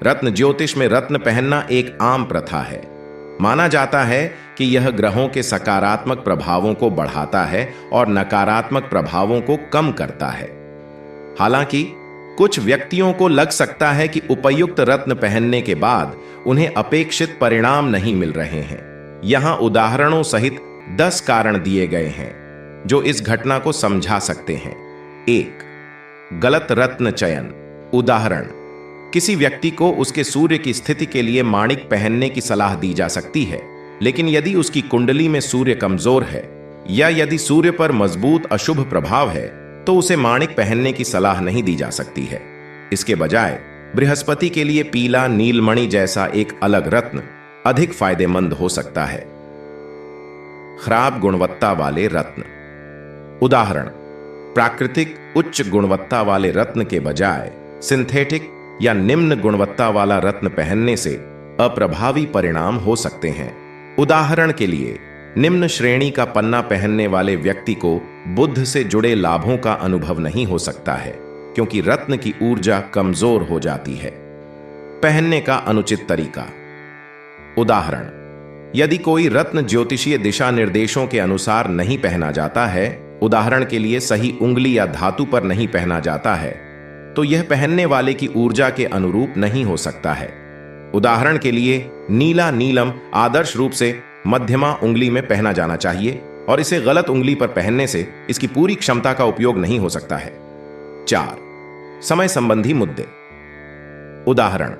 रत्न ज्योतिष में रत्न पहनना एक आम प्रथा है। माना जाता है कि यह ग्रहों के सकारात्मक प्रभावों को बढ़ाता है और नकारात्मक प्रभावों को कम करता है। हालांकि कुछ व्यक्तियों को लग सकता है कि उपयुक्त रत्न पहनने के बाद उन्हें अपेक्षित परिणाम नहीं मिल रहे हैं। यहां उदाहरणों सहित 10 कारण दिए गए हैं जो इस घटना को समझा सकते हैं। 1. गलत रत्न चयन। उदाहरण, किसी व्यक्ति को उसके सूर्य की स्थिति के लिए माणिक पहनने की सलाह दी जा सकती है, लेकिन यदि उसकी कुंडली में सूर्य कमजोर है या यदि सूर्य पर मजबूत अशुभ प्रभाव है तो उसे माणिक पहनने की सलाह नहीं दी जा सकती है। इसके बजाय बृहस्पति के लिए पीला नीलमणि जैसा एक अलग रत्न अधिक फायदेमंद हो सकता है। खराब गुणवत्ता वाले रत्न। उदाहरण, प्राकृतिक उच्च गुणवत्ता वाले रत्न के बजाय सिंथेटिक या निम्न गुणवत्ता वाला रत्न पहनने से अप्रभावी परिणाम हो सकते हैं। उदाहरण के लिए, निम्न श्रेणी का पन्ना पहनने वाले व्यक्ति को बुध से जुड़े लाभों का अनुभव नहीं हो सकता है क्योंकि रत्न की ऊर्जा कमजोर हो जाती है। पहनने का अनुचित तरीका। उदाहरण, यदि कोई रत्न ज्योतिषीय दिशा निर्देशों के अनुसार नहीं पहना जाता है, उदाहरण के लिए सही उंगली या धातु पर नहीं पहना जाता है, तो यह पहनने वाले की ऊर्जा के अनुरूप नहीं हो सकता है। उदाहरण के लिए, नीला नीलम आदर्श रूप से मध्यमा उंगली में पहना जाना चाहिए और इसे गलत उंगली पर पहनने से इसकी पूरी क्षमता का उपयोग नहीं हो सकता है। 4. समय संबंधी मुद्दे। उदाहरण,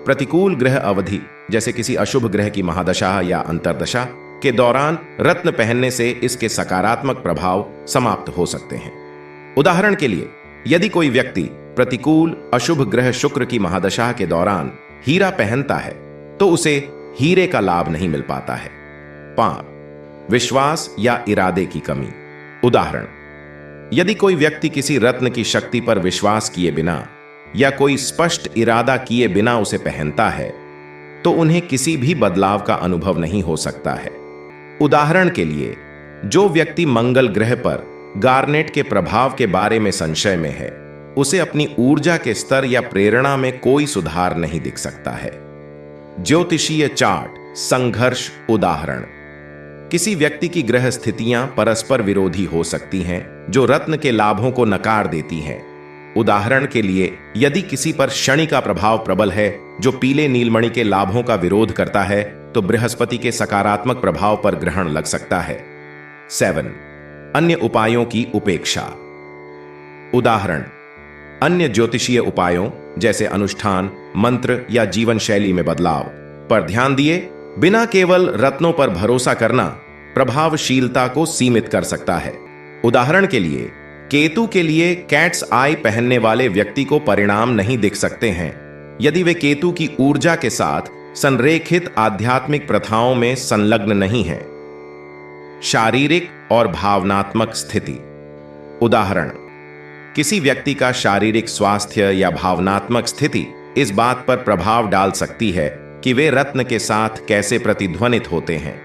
प्रतिकूल ग्रह अवधि जैसे किसी अशुभ ग्रह की महादशा या अंतर्दशा के दौरान रत्न पहनने से इसके सकारात्मक प्रभाव समाप्त हो सकते हैं। उदाहरण के लिए, यदि कोई व्यक्ति प्रतिकूल अशुभ ग्रह शुक्र की महादशा के दौरान हीरा पहनता है तो उसे हीरे का लाभ नहीं मिल पाता है। 5. विश्वास या इरादे की कमी। उदाहरण, यदि कोई व्यक्ति किसी रत्न की शक्ति पर विश्वास किए बिना या कोई स्पष्ट इरादा किए बिना उसे पहनता है तो उन्हें किसी भी बदलाव का अनुभव नहीं हो सकता है। उदाहरण के लिए, जो व्यक्ति मंगल ग्रह पर गार्नेट के प्रभाव के बारे में संशय में है, उसे अपनी ऊर्जा के स्तर या प्रेरणा में कोई सुधार नहीं दिख सकता है। ज्योतिषीय चार्ट संघर्ष। उदाहरण, किसी व्यक्ति की ग्रह स्थितियां परस्पर विरोधी हो सकती हैं जो रत्न के लाभों को नकार देती हैं। उदाहरण के लिए, यदि किसी पर शनि का प्रभाव प्रबल है जो पीले नीलमणि के लाभों का विरोध करता है तो बृहस्पति के सकारात्मक प्रभाव पर ग्रहण लग सकता है। 7. अन्य उपायों की उपेक्षा। उदाहरण, अन्य ज्योतिषीय उपायों जैसे अनुष्ठान, मंत्र या जीवन शैली में बदलाव पर ध्यान दिए बिना केवल रत्नों पर भरोसा करना प्रभावशीलता को सीमित कर सकता है। उदाहरण के लिए, केतु के लिए कैट्स आई पहनने वाले व्यक्ति को परिणाम नहीं दिख सकते हैं यदि वे केतु की ऊर्जा के साथ संरेखित आध्यात्मिक प्रथाओं में संलग्न नहीं हैं। शारीरिक और भावनात्मक स्थिति। उदाहरण, किसी व्यक्ति का शारीरिक स्वास्थ्य या भावनात्मक स्थिति इस बात पर प्रभाव डाल सकती है कि वे रत्न के साथ कैसे प्रतिध्वनित होते हैं।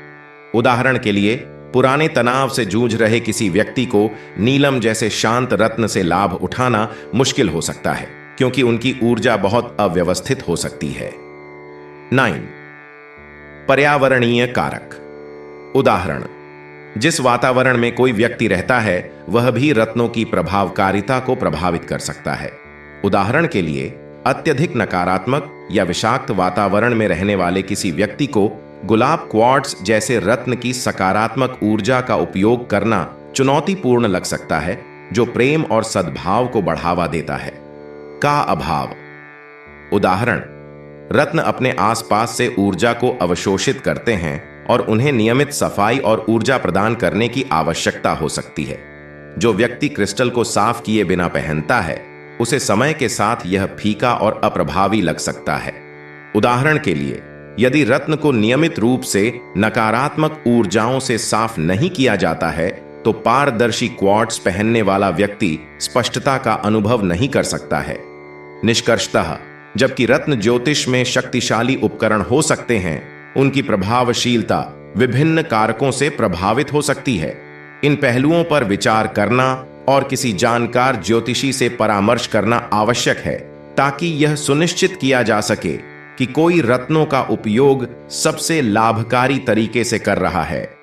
उदाहरण के लिए, पुराने तनाव से जूझ रहे किसी व्यक्ति को नीलम जैसे शांत रत्न से लाभ उठाना मुश्किल हो सकता है क्योंकि उनकी ऊर्जा बहुत अव्यवस्थित हो सकती है। 9. पर्यावरणीय कारक। उदाहरण, जिस वातावरण में कोई व्यक्ति रहता है वह भी रत्नों की प्रभावकारिता को प्रभावित कर सकता है। उदाहरण के लिए, अत्यधिक नकारात्मक या विषाक्त वातावरण में रहने वाले किसी व्यक्ति को गुलाब क्वार्ट्ज जैसे रत्न की सकारात्मक ऊर्जा का उपयोग करना चुनौतीपूर्ण लग सकता है जो प्रेम और सद्भाव को बढ़ावा देता है। का अभाव। उदाहरण, रत्न अपने आसपास से ऊर्जा को अवशोषित करते हैं और उन्हें नियमित सफाई और ऊर्जा प्रदान करने की आवश्यकता हो सकती है। जो व्यक्ति क्रिस्टल को साफ किए बिना पहनता है उसे समय के साथ यह फीका और अप्रभावी लग सकता है। उदाहरण के लिए, यदि रत्न को नियमित रूप से नकारात्मक ऊर्जाओं से साफ नहीं किया जाता है तो पारदर्शी क्वार्ट्ज पहनने वाला व्यक्ति स्पष्टता का अनुभव नहीं कर सकता है। निष्कर्षतः, जबकि रत्न ज्योतिष में शक्तिशाली उपकरण हो सकते हैं, उनकी प्रभावशीलता विभिन्न कारकों से प्रभावित हो सकती है। इन पहलुओं पर विचार करना और किसी जानकार ज्योतिषी से परामर्श करना आवश्यक है ताकि यह सुनिश्चित किया जा सके कि कोई रत्नों का उपयोग सबसे लाभकारी तरीके से कर रहा है।